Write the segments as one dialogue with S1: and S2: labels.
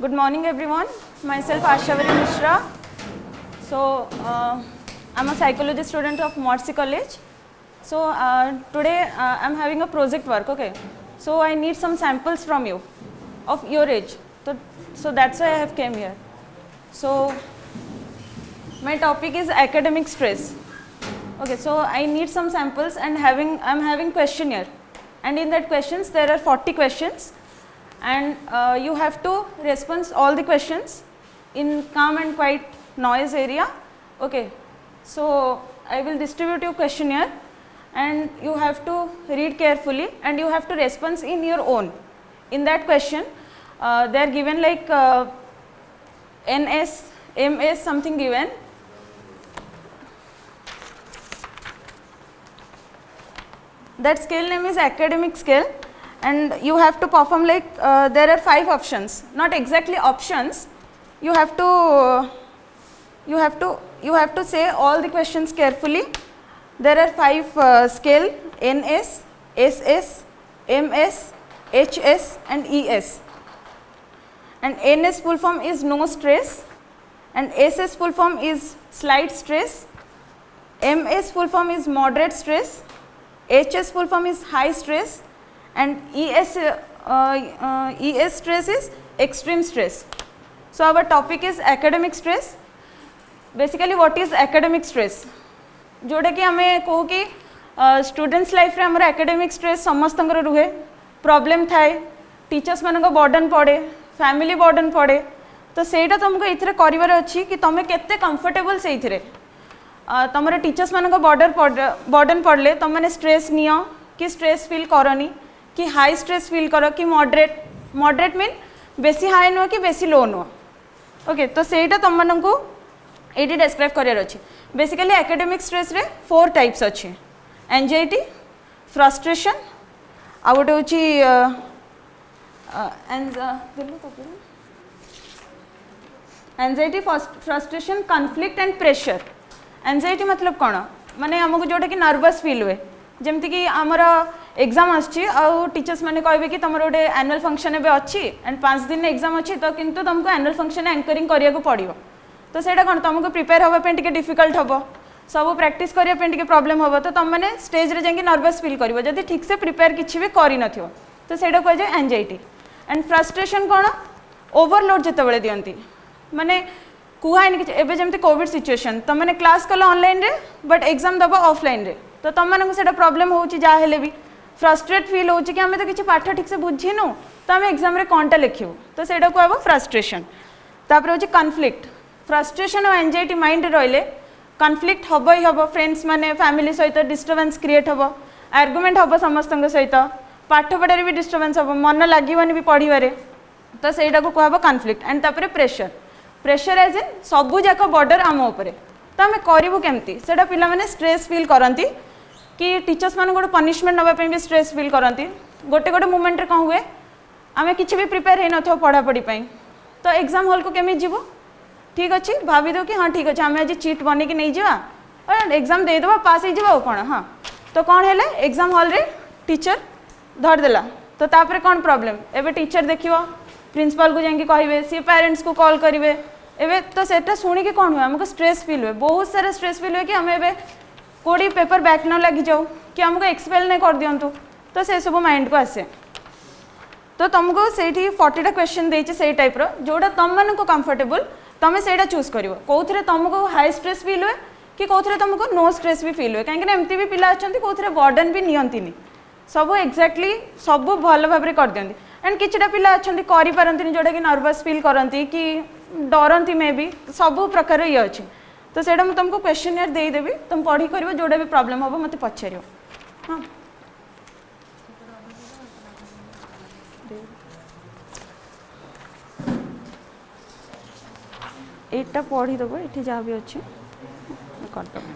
S1: Good morning everyone. Myself Ashavari Mishra. So I'm a psychology student of Morsi College. So today I'm having a project work. Okay. So I need some samples from you of your age. So that's why I have came here. So my topic is academic stress. Okay. So I need some samples and I'm having questionnaire. And in that questions there are 40 questions. And you have to respond all the questions in calm and quiet noise area. Okay. So I will distribute your questionnaire and you have to read carefully and you have to respond in your own. In that question they are given like NS, MS something given. That scale name is academic scale. And you have to perform like there are 5 options, not exactly options. You have to say all the questions carefully. There are 5 scale: NS, SS, MS, HS, and ES. And NS full form is no stress, and SS full form is slight stress, MS full form is moderate stress, HS full form is high stress, and ES stress is extreme stress. So our topic is academic stress. Basically what is academic stress? जोटा कि हमें कहू कि students life रे हमर academic stress समस्तंकर रुहे, problem थाए, teachers मानक burden पड़े, फैमिली बर्डन पड़े, तो सेटा तुमको इथरे करिवार अछि कि तमे केते कंफर्टेबल से इथरे तमरे टीचर्स मानक बर्डन पड़ले तुम माने स्ट्रेस नियो कि स्ट्रेस फील करनी कि हाई स्ट्रेस फील करो कि मॉडरेट मीन बेसी हाई नुह कि बेसी लो नुह. ओके. तो सेटा तुम मानक ये डिस्क्राइब करार अच्छी. बेसिकली एकेडमिक स्ट्रेस रे 4 टाइप्स अच्छे: एंजाइटी, फ्रस्ट्रेशन, आ गोटे हूँ anxiety, frustration, conflict and pressure. Anxiety मतलब कौन माने आमको जोटा कि नर्वस फील हुए, जमती कि आमर एग्जाम आछि आ टीचर्स माने कहबे कि तुम गोटे एनुअल फंक्शन एबे अच्छी एंड 5 दिन एग्जाम अच्छी तो किंतु तुमको एनुअल फंक्शन एंकरिंग करिया को पड़ियो. तो सेटा कौन तुमको प्रिपेयर होबा पे टिके डिफिकल्ट होबो, सब प्रैक्टिस करिया पे टिके प्रॉब्लम होबो. तो तुम माने स्टेज रे जाके नर्वस फील करिवो जदी ठीक से प्रिपेयर किछि भी करि नथियो. तो सेटा कह जाय एंजाइटी. एंड फ्रस्ट्रेशन कौन ओवरलोड जतबेले दियंती माने कुहानी कि एबे जेमती कोविड सिचुएशन तुम माने क्लास कल ऑनलाइन रे बट एग्जाम दबा ऑफलाइन रे, तो तुम मानक सेटा प्रॉब्लम होउची जा हेले भी फ्रस्ट्रेट फील होउची कि हमें तो किछि पाठ ठीक से बुझिनु तो हम एग्जाम रे कोनटा लिखिबो. तो सेटा कहबो फ्रस्ट्रेशन. तापर होची कन्फ्लिक्ट. फ्रस्ट्रेशन और एंजाइटी माइंड रहिले कन्फ्लिक्ट हबो ही हबो, फ्रेंड्स माने फैमिली सहित डिस्टर्बेंस क्रिएट हबो, आर्गुमेंट हबो समस्तंग सहित, पाठ पढ़ारे भी डिस्टर्बेंस हबो, मन लागिवनी भी पढ़िबारे. तो सेटा को कहबो कन्फ्लिक्ट. एंड तापर प्रेशर. प्रेशर एज इन सबु जाक बॉर्डर आम उपरे. तो आम करूँ केमती सेटा पिला माने स्ट्रेस फील करती कि टीचर्स मान गोटे पनिशमेंट नापी भी स्ट्रेस फील करती. गोटे गोटे मोमेंट रे कौन हुए आम कि भी प्रिपेयर हो न पढ़ापढ़ी तो एग्जाम हॉल को केमी जीव ठीक अच्छे भाभी दो कि हाँ ठीक अच्छे आम आज चिट बन कि नहीं जावा एग्जाम देदेवा पास हो कौन. हाँ तो कौन है एग्जाम हॉल रे टीचर धरदेला तो तापर कौन प्रॉब्लम एवं टीचर देखो प्रिंसिपल को जाकि कहे सी पेरेंट्स को कॉल करेंगे एवं. तो सेटा शुणिक कौन हुए आमको स्ट्रेस फील हुए, बहुत सारा स्ट्रेस फील हुए कि आम ए कोड़ी पेपर बैक न लगी जाऊ कि आमको एक्सपेल नहीं कर दिंतु. तो से सब माइंड को आसे. तो तुमको से 40टा क्वेश्चन देती से टाइप जोटा तुम मान कंफर्टेबल तुम से चूज कर कौन तुमको हाई स्ट्रेस फील हुए कि कौन तुमको नो स्ट्रेस भी फील हुए. कहीं एमती भी पिला अच्छा कौन बर्डन भी नियंती सब एक्जाक्टली सब भल भाव कर दिखती. एंड किछटा पिला अच्छा करें जोटा कि नर्वस फील करती कि डरती मे भी सब प्रकार ये अच्छे. तो सेटा मुझे तुमको क्वेश्चनर देदेवी तुम पढ़ी कर जोटा भी प्रॉब्लम हम मत पचार. हाँ एटा पढ़ीदेव ये जहाँ भी अच्छे करदेव.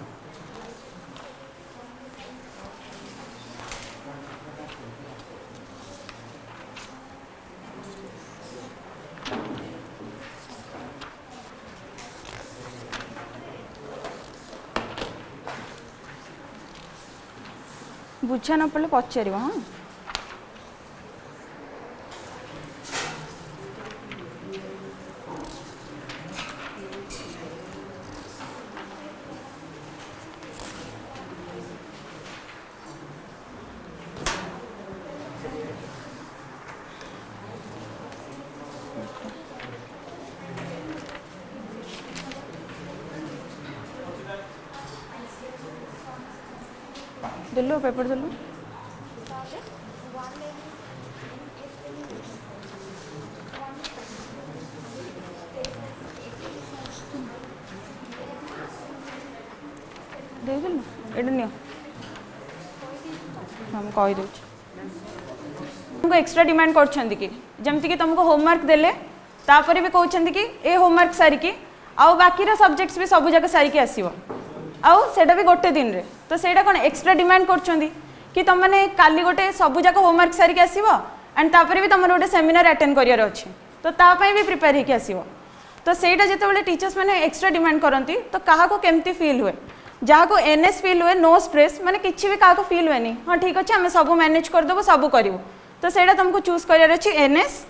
S1: बुझा न पड़े पचार. हाँ दिल्लो पेपर दिल्लो दे दिल एडे नियो हम कहि दउ तुमको एक्स्ट्रा डिमांड करछंदी कि जेमति कि तुमको होमवर्क देले तापर भी कहउछंदी कि ए होमवर्क सारी कि आउ बाकी रा सब्जेक्ट्स भी सब जगह सारी कि आसीबो आउ सेटा भी गोटे दिन रे तो सेटा कोन एक्स्ट्रा डिमांड करछंदी कि तुम माने काली गोटे सब जगह होमवर्क सारी कि आसीबो एंड तापर भी तुमर गोटे सेमिनार अटेंड करियर अछि तो ता पई भी प्रिपेयर हे कि आसीबो तो सेटा जेते बेले टीचर्स माने एक्स्ट्रा डिमांड करंती तो काहा को केमती फील हुए जहाँ को एनएस फील हुए नो स्ट्रेस माने किछि भी काहा को फील हुए नहीं हाँ ठीक अच्छे आम सब मैनेज कर देबो सब करिवो तो सेटा तुमको चूज करियर अछि एनएस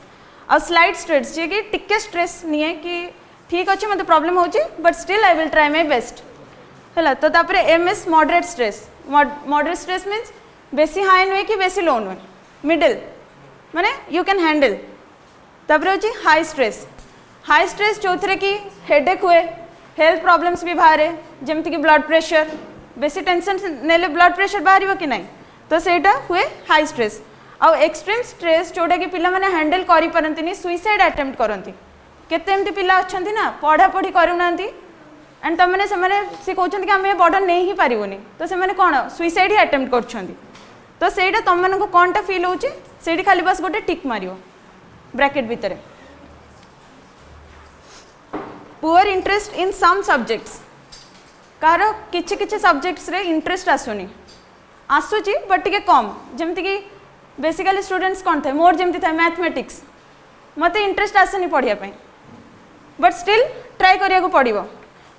S1: और स्लाइड स्ट्रेस जे कि टिके स्ट्रेस निए कि ठीक अच्छे मते प्रॉब्लम होची but still I will try my best हैला तो तापरे MS moderate stress moderate stress means बेसी हाई नुए कि बेसी लो नुए मिडिल माने यू कैन हैंडल तापरे होची हाई स्ट्रेस जोथरे कि हेडेक हुए हेल्थ प्रॉब्लम्स भी बाहर जमती कि ब्लड प्रेशर बेसी टेंशन नेले ब्लड प्रेशर बाहर कि नहीं तो सेटा हुए हाई स्ट्रेस आउ एक्सट्रीम स्ट्रेस जोटा कि पिला माने हैंडल करि परंतिनी सुइसाइड अटेम्प्ट करंती केते एमती पिला अछंती ना पढ़ा पढ़ी करूनांती एंड तमने से माने से कहउछंती कि हमें बर्डन नहीं ही पारिबोनी तो से माने कोन सुइसाइड ही अटेम्प्ट करछंती तो सेटा तम मानको कोनटा फील होउची सेठी खाली बस गोटे टिक मारियो ब्रैकेट भितरे poor interest in some subjects कार किछि किछि सब्जेक्ट्स रे इंटरेस्ट आसुनी आसुची बट टिके कम जेमति कि बेसिकली स्टूडेंट्स कौन थे मोर जमती था मैथमेटिक्स मते इंटरेस्ट आसनी पढ़िया पे बट स्टिल ट्राई करिया को पड़िबो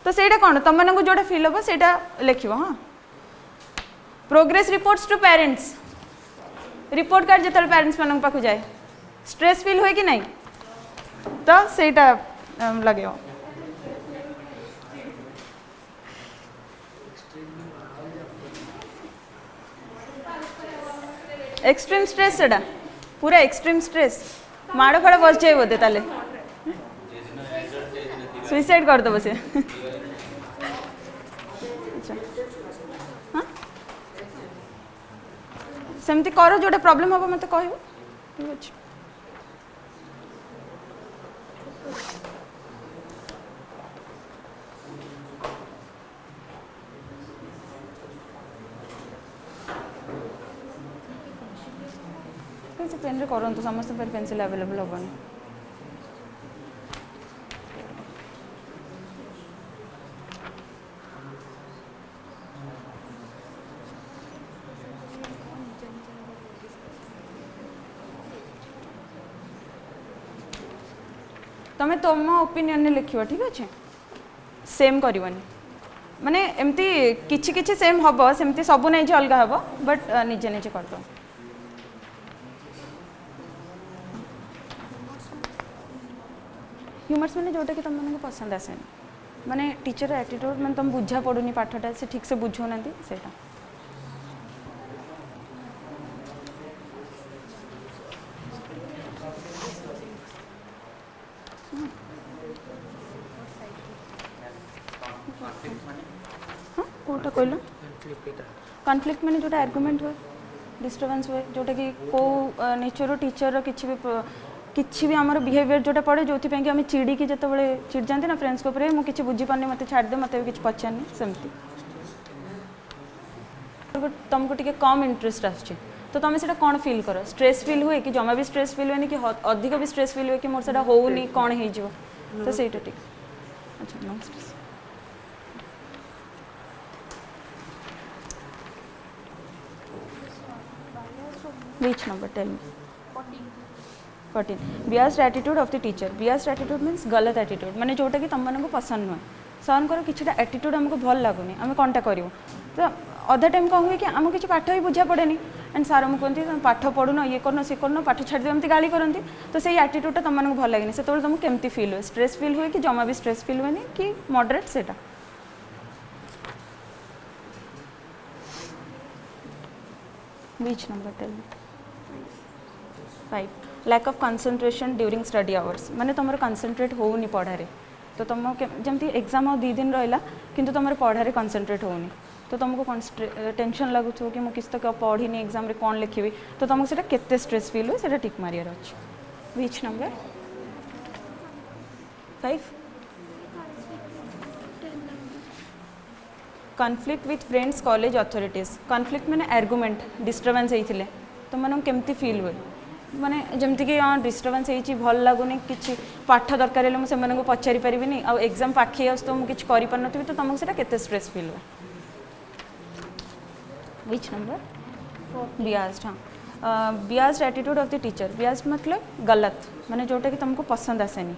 S1: तो सेटा कौन तुम मानक जोटा फील हो सेटा लिखिबो हाँ progress reports to parents report card जतल पेरेंट्स मानक पाखु जाए स्ट्रेस फील हुए कि नहीं तो सेटा लगेओ एक्सट्रीम स्ट्रेस सेटा पूरा एक्सट्रीम स्ट्रेस माड़ फाड़ बस जाए बोधे ताले सुइसाइड कर दो से हाँ सेमती कर जोटा प्रॉब्लम हम मत कह ठीक अच्छे पेन रे करंतु समस्त पर पेंसिल अवेलेबल होबनी तमे तुम ओपिनियन ने लिखियो ठीक अच्छे सेम करबनी माने एमती किछि किछि सेम हबो सेमती सब नै जे अलगा हबो बट निजे निजे कर दो ह्यूमर्स मैंने जोटा कि तुम मन को पसंद आसे माने टीचर एटीट्यूड मैंने तुम बुझा पड़ूनी पाठटा से ठीक से बुझो ना सेटा कोटा कहल कॉन्फ्लिक्ट माने जोटा आर्गुमेंट हुए डिस्टर्बेंस हुए जोटा कि को नेचर टीचर किसी भी आमर बिहेवियर जोटा पड़े जो कि आम चिड़ी की जिते बड़े चिड़ जाते ना फ्रेंड्स को मुझे किसी बुझीपारे मत छाड़ दे मत भी किसी पचारनी सेमती तुमको टी कम इंटरेस्ट आस तो तुम से कौन फील कर स्ट्रेस फील हुए कि जमा भी स्ट्रेस फील हुए कि अधिक भी स्ट्रेस फील हुए कि मोर से होनी कौन हो तो सहीटा ठीक अच्छा no stress Which number? Tell me. 14. Biased attitude of the teacher. Biased attitude means गलत attitude. माने जोटा कि तुम मन को पसंद नुहे सहन कर किछटा एटीट्यूड हमको भल लगुनि आम कौनटा करूँ तो अधा टाइम कौन हुए कि आम किसी पाठ ही बुझा पड़ेनी एंड सार आमको कहते तुम पाठ पढ़ुन ये करन सी करन पाठ छाड़ दे एमती गाली करती तो सही एटीट्यूडटा तुम मन को भल लगे से तुमको केमती फील हुए स्ट्रेस फील हुए कि जमा भी स्ट्रेस फील हुए कि मॉडरेट सेटा Which number? Tell me. 5. Lack of concentration during study hours. माने तुम कंसंट्रेट होनी पढ़ारे तो तुम जमती एग्जाम आ 2 दिन रहा कि तुम पढ़ारे कंसंट्रेट होनी तो तुमको कौन टेंशन लगुथ कि मुझे किसी तो पढ़ी एग्जाम रे कौन लिखी तो तुमको से केते स्ट्रेस फील हुए टिक मारियार अच्छे which number 5 conflict with friends college authorities conflict माने आर्गुमेंट डिस्टर्बेंस होते तो मन केमती फील हुए माने जमती कि हाँ डिस्टर्बेंस होती भल लगुनि कि पाठ दरकार है मुझे पचारि पारि आ एग्जाम पाखे आस तो मुझे किसी कर तो तुमको से केते स्ट्रेस फील हुए विच नंबर बियास्ड हाँ बियास्ड एटीट्यूड ऑफ द टीचर बियास्ड मतलब गलत माने जोटा कि तुमको पसंद आसेनी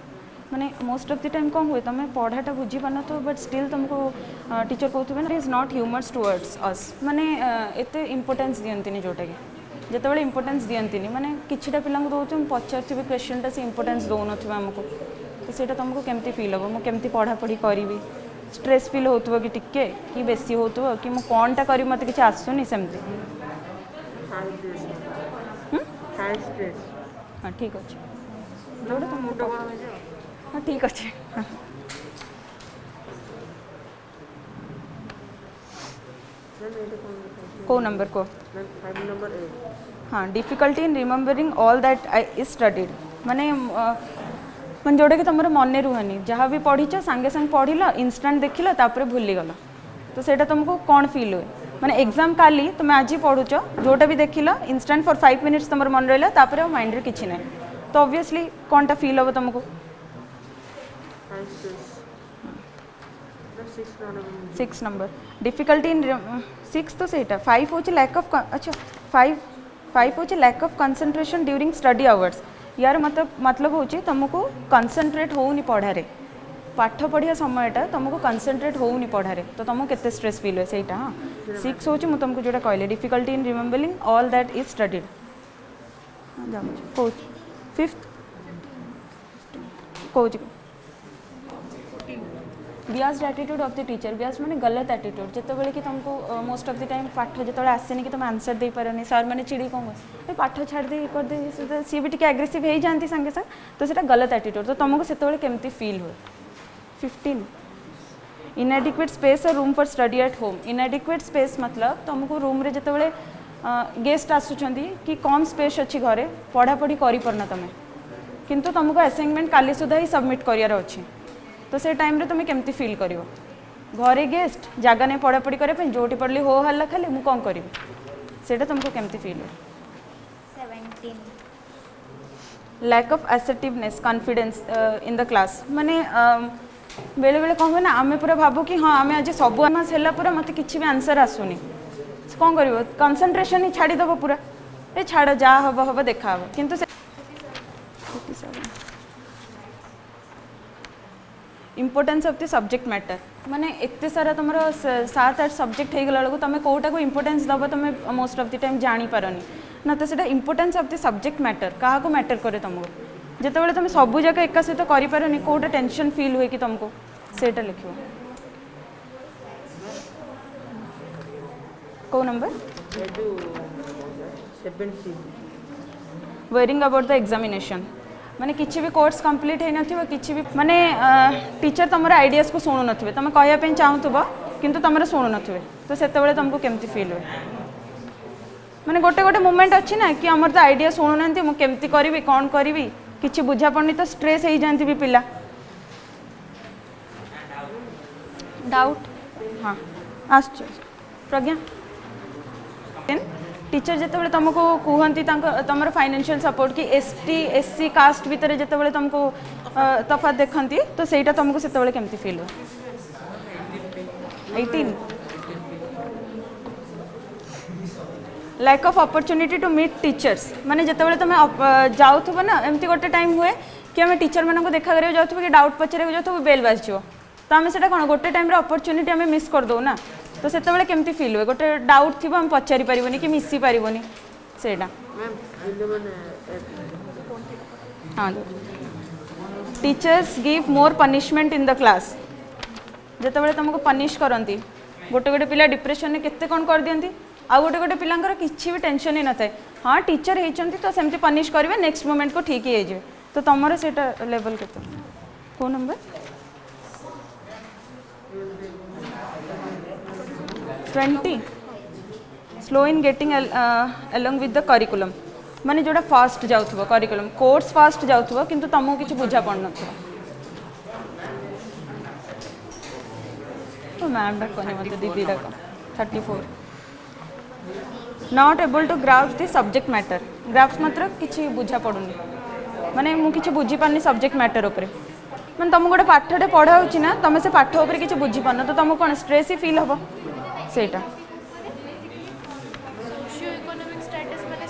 S1: माने मोस्ट ऑफ द टाइम कौन हुए तुम पढ़ाटा बुझी पार तो बट स्टिल तुमको टीचर कहते इज नॉट ह्यूमर्स टुवर्ड्स अस माने एते इंपोर्टेंस दियंतिनी जोटा कि जितेबाला इंपोर्टेंस दियंतिनी माने किछिटा पिला दौर पचार क्वेश्चनटा से इंपोर्टेंस दौन थे आमको तो ସେଇଟା तुमको केमती फील हम मुझे पढ़ापढ़ी करी स्ट्रेस फील होतुव कि टिके कि बेसी होतुव कि मु कोनटा करी मते किछि आसुनी सेमती हाँ ठीक अच्छे जोड़ा तुम हाँ ठीक अच्छे को नंबर को हाँ difficulty in remembering all that I is studied माने मैं जोटा कि तुम मन रुहनी जहाँ भी पढ़ीच सांगे सांगे पढ़ल इनस्टाट देखिल तापर भूलीगल तो सेटा तुमको कौन फील हुए माने एग्जाम काली तुम आज पढ़ुच जोटा भी देखिल इनस्टाट फॉर 5 मिनिट्स तुम मन रहा तापर माइंड रे किछि ना तो ऑब्वियसली कौनटा फील हम तुमको 6 नंबर डिफिकल्टी इन 6 तो सेटा 5 हूँ लैक ऑफ अच्छा 5 हूँ lack of concentration during study hours यार मतलब हूँ तुमको कंसंट्रेट होनी पढ़ारे पाठ पढ़िया समयटा तुमको कंसंट्रेट होनी पढ़ारे तो तुमको केते स्ट्रेस फील हुए सहीटा हाँ 6 हूँ मुझे तुमको जोटा कहले difficulty in remembering all that is studied कौच 5th कौच biased attitude of the teacher biased माने गलत एटीट्यूड जिते कि तुमको मोस्ट ऑफ द टाइम पाठ जो आसेनि कि तुम आंसर दे पारनी सर मैंने चिड़ी कौन ए पाठ छाड़ दे कर दे सी भी टी एग्रेसिव हो जाती सांगे सांगे तो सीटा गलत एटीट्यूड तो तुमको से केमती फील हुए 15 इनएडिक्वेट स्पेस और room for study at home इनएडिक्वेट space मतलब तुमको रूम रे जिते गेस्ट आसुचंदी कि कम स्पेस अच्छी घरे पढ़ापढ़ी कर तुम किंतु तुमको असाइनमेंट काली सुधा ही सबमिट करार अच्छी तो से टाइम रे तुम्हें केमती फील करिवो घरे गेस्ट जगह नहीं पढ़ापढ़ी करने जोटी पढ़ली हो हल्ला खाली मु कौन करी सेटा तुमको केमती फील हो 17 lack of assertiveness confidence in the class माने बेले बेले कौन हुए ना आम पूरा भावु कि हाँ आम आज सब मास है पूरा मत कि भी आंसर आसुनी कौन कर कनसेंट्रेशन ही छाड़ीदेव पूरा ए छाड़ जहाँ हम हम देखा किंतु importance of the subject matter माने एत सारा तुम 7-8 सब्जेक्ट हो गला तुम कौटा को इम्पोर्टेंस दब तुम मोस्ट ऑफ द टाइम जानी पारनी ना तो सीटा importance of the subject matter क्या मैटर करे तुमको जिते तुम सब जगह एक सहित कर कौटा टेंशन फील हुए कि तुमको सेटा लिख कौ number worrying about the examination माने किसी भी कोर्स कंप्लीट होई नथिबो किसी भी माने टीचर तुम आइडियाज को शुणु नथिबे तुम कहया चाहूथबो किंतु तुम शुणु नथिबे तो सेतेबेले तुमको केमती फील हुए माने गोटे गोटे मोमेंट अच्छी ना कि हमर तो आइडिया शुणु नांती मु केमती करिवि कोन करिवि किछि बुझा पड़नी तो स्ट्रेस हो जाती भी पिला डाउट हाँ आस प्रज्ञा टीचर जिते तुमको कहती तुम फाइनेंशियल सपोर्ट कि एसटी एससी कास्ट भितर जिते तुमको तफात देखती तो सहीटा तुमको से केमती फील हो 18 lack of opportunity to meet teachers माने जिते तुम जाऊथबो ना एमती गोटे टाइम हुए कि आम टीचर मानक देखा करा जाऊँ कि डाउट पचारे जाऊँ बेल बाजो तो आम से कौन गोटे टाइम अपॉर्चुनिटी आम मिस करदे ना तो से केमती फील हुए गोटे डाउट थी आम पचारि पारिबनी कि मिसी पारिबनी सेटा हाँ teachers give more punishment in the class जिते तुमको पनिश करती गोटे गोटे पिला डिप्रेशन में केते कौन कर दियंती आ गोटे गोटे पिलांकर किसी भी टेंशन ही न थाए हाँ टीचर होती तो सेमती पनिश करेंगे नेक्स्ट मोमेंट को ठीक ही हो तो तुमर से लेवल के कौ number 20 slow in getting along with the curriculum माने जोड़ा फास्ट जाउथबो करिकुलम कोर्स फास्ट जाउथबो किंतु तुमको किछ बुझा पड़ नथबो तो मैम डा कोने मते दीदी डा 34 not able to grasp the subject matter grasp मतलब किछ बुझा पड़ुनी माने मु किछ बुझी पानी सब्जेक्ट मैटर ऊपर माने तुम गोटे पाठटे पढ़ाऊँ ना तुम से पाठ उपर किसी बुझी पार तो तुमको कौन स्ट्रेस ही फील हम सेटा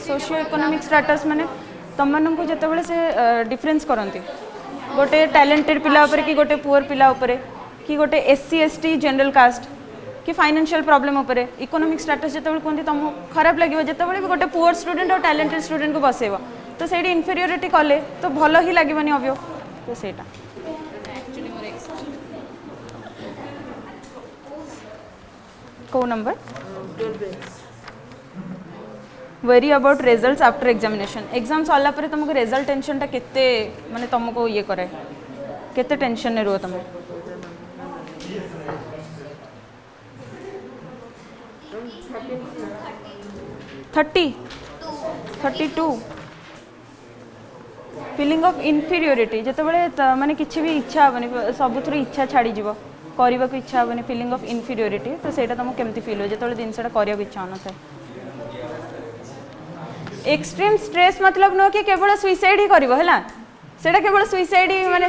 S1: सोशियो इकोनॉमिक स्टेटस माने तुम को जिते से डिफरेंस करती गोटे टैलेंटेड पिला उपर कि गोटे पुअर पिला उपर कि गोटे SC ST जनरल कास्ट कि फाइनेंशियल प्रॉब्लम उपर इकोनॉमिक स्टेटस जिते कहते तुमको खराब लगे जिते भी गोटे पुअर स्टूडेंट और टैलेंटेड स्टूडेंट को बसेब तो से इनफेरियोरिटी कले तो भल ही लगे अब्य तो सेटा को number very about results after examination exam सरला पर तुमको रिजल्ट टेंशन टा केते माने तुमको ये करे केते टेंशन ने रुह तुम 32 फीलिंग ऑफ इनफीरियोरिटी जिते माने किसी भी इच्छा हेनी सब इच्छा छाड़ी जीव करने को इच्छा हेनी फीलिंग ऑफ इनफीरियोरिटी तो सेटा तुमको केमती फील हो जो जिनसा करने को इच्छा होना एक्सट्रीम स्ट्रेस मतलब नुह कि केवल सुइसाइड ही करिवो हैला सेटा केवल सुइसाइड ही माने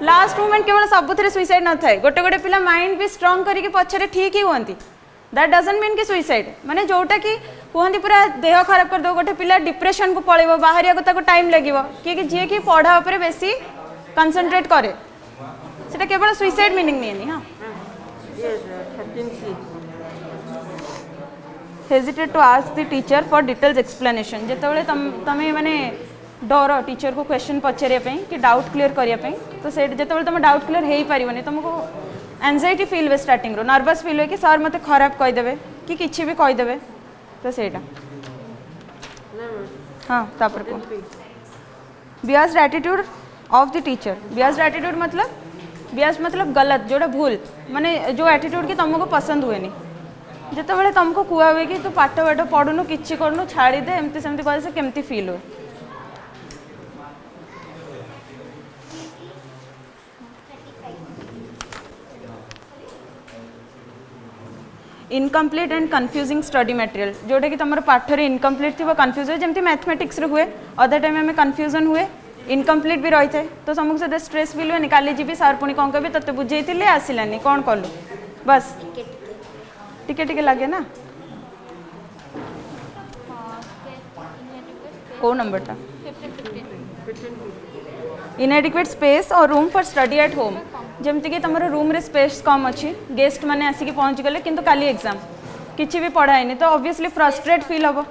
S1: लास्ट मोमेंट केवल सबुथरे सुइसाइड न थाए गोटे गोटे पिला माइंड भी स्ट्रांग करके पछरे ठीक ही होंती दैट डजंट मीन कि सुइसाइड माने जोटा कि कहती पूरा देह खराब कर दो गोटे पिला डिप्रेशन को पळेबो बाहरिया को ताको टाइम लागिवो कि जे कि पढ़ा ऊपर बेसी कंसंट्रेट करे सेटा केवल सुइसाइड मीनिंग नहीं हां hesitate to ask the teacher for details explanation जिते तमें माने डर टीचर को क्वेश्चन पचारे कि डाउट क्लीयर करने तो से जिते तुम डाउट क्लीयर हो पारनी तुमको एंजाइटी फील हुए स्टार्टिंग रो नर्वस फील हुए कि सर मत खराब कहीदेवे कि किसी भी कहीदेवे तो सेटा हाँ तापर को biased attitude of the teacher biased attitude मतलब गलत जोड़ा भूल माने जो एटीट्यूड कि तुमको पसंद हुए नहीं जिते तुमको कुआ हुए कि तू पाठ पाठ पढ़ुनु कि करनु छाड़ी दे एमती सेमती कहे से केमती फील हुए incomplete and confusing study material जोटा कि तुम पाठर इनकम्प्लीट थी कन्फ्यूज हुए जमी मैथमेटिक्स हुए अदर टाइम में कन्फ्यूजन हुए इनकम्प्लीट भी रही है तो तुमको से स्ट्रेस फील हुए काली जी सार पुणी कौन कह ते बुझे आसलानी कौन कलु बस टिके टिके लगे ना को नंबर टा इनएडिक्वेट स्पेस और room for study at home जमती कि तुम रूम रे स्पेस कम अच्छी गेस्ट माने आसिक पहुँच गले किंतु काली एग्जाम किसी भी पढ़ाई तो ऑब्वियसली फ्रस्ट्रेट फील हम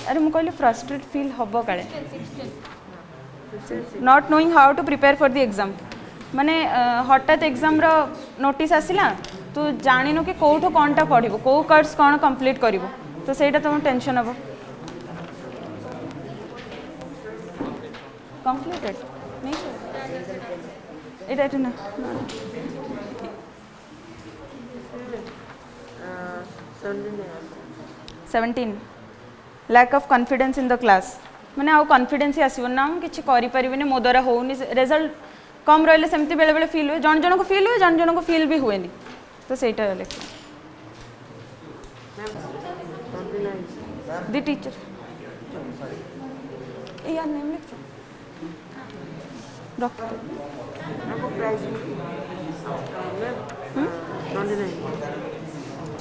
S1: अरे मुझे कहली फ्रस्ट्रेट फील हम काले not knowing how to prepare for the exam माने हठात एग्जाम रो नोटिस आसिला तू जानिनु कि कौटू कौनटा पढ़िबो कौ कोर्स कौन कंप्लीट करिवो तो सेटा तुम टेंशन हम कंप्लीटेड नहीं एटा ना 17 lack of confidence in the class माने आउ कॉन्फिडेंस ही आसो ना किसी करें मो द्वारा होनी रिजल्ट कम रही सेमती बेले बेले फील हुए जन जन को फील हुए जन जन को फील भी हुए तो सहीटा लिख द टीचर यार नेम लिख doctor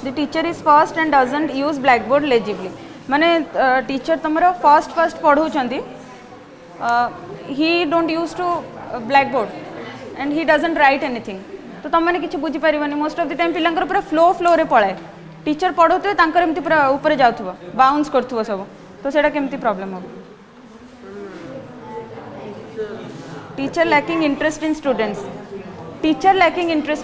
S1: the teacher is fast and doesn't use blackboard legibly माने टीचर तुम फर्स्ट पढ़ाऊँच he don't use to blackboard and he doesn't write anything तो तुम मैंने किसी बुझीपर मोस्ट ऑफ द टाइम पिलांकर पूरा फ्लो रे पलाए टीचर पढ़ाते एमती पूरा ऊपर जाऊ बाउंस कर सब तो सेटा केमती प्रॉब्लम हम teacher lacking interest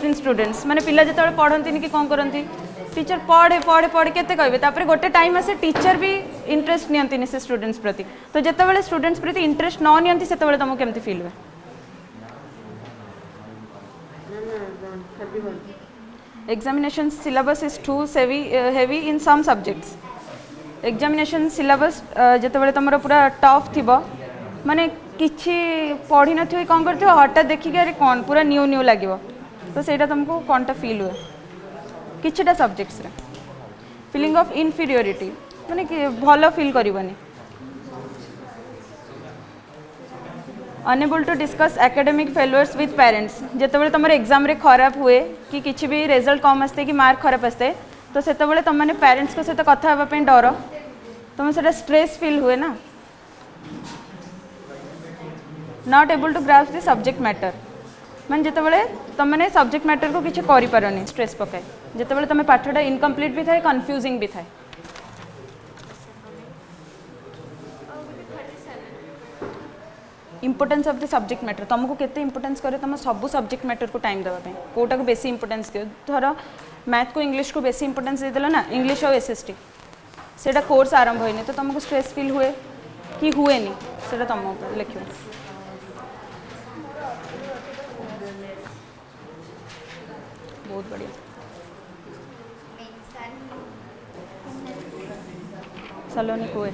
S1: in students माने पिला जो पढ़ती कि कौन करती टीचर पढ़े पढ़े पढ़े केते कहबे गोटे टाइम आसे टीचर भी इंटरेस्ट नियंती से स्टूडेंट्स प्रति तो जिते स्टूडेंट्स प्रति इंटरेस्ट न नियंती से तुमको केमती फील हुए Examination syllabus is too heavy in some subjects. Examination syllabus जितेबाला तुम पूरा टफ थी माने किसी पढ़ी न कौन कर हठात देखिए अरे कौन पूरा न्यू न्यू लगे तो सेटा तुमको कौनटा फील हुए किछटा सब्जेक्ट्स रे फीलिंग ऑफ इनफीरियोरिटी माने कि भल फील करबनी unable to discuss academic failures with parents जितेबाला तुम एग्जाम रे खराब हुए कि किसी भी रिजल्ट कम आसते कि मार्क खराब आसते तो से तुमने पेरेंट्स को सहित कथा हाँपी डर तुम से स्ट्रेस फील हुए ना not able to grasp the subject matter मैंने जितेबाला तुमने सब्जेक्ट मैटर को किसी करें स्ट्रेस पकाए जितेबाला तुम पाठटा इनकम्प्लीट भी थाए कन्फ्यूजिंग भी थाए importance of the subject matter तुमको केते इंपोर्टेंस करे तुम सब सब्जेक्ट मैटर को टाइम देवाई कौटा को बेसी इंपोर्टेंस दियो धर मैथ को इंग्लिश को बेसी इंपोर्टेंस देदेल ना इंग्लिश और एसएसटी सेटा कोर्स आरंभ होनी तो तुमको स्ट्रेस फील हुए कि हुए नहीं सेटा तुम लिख बहुत बढ़िया सलोनी हुए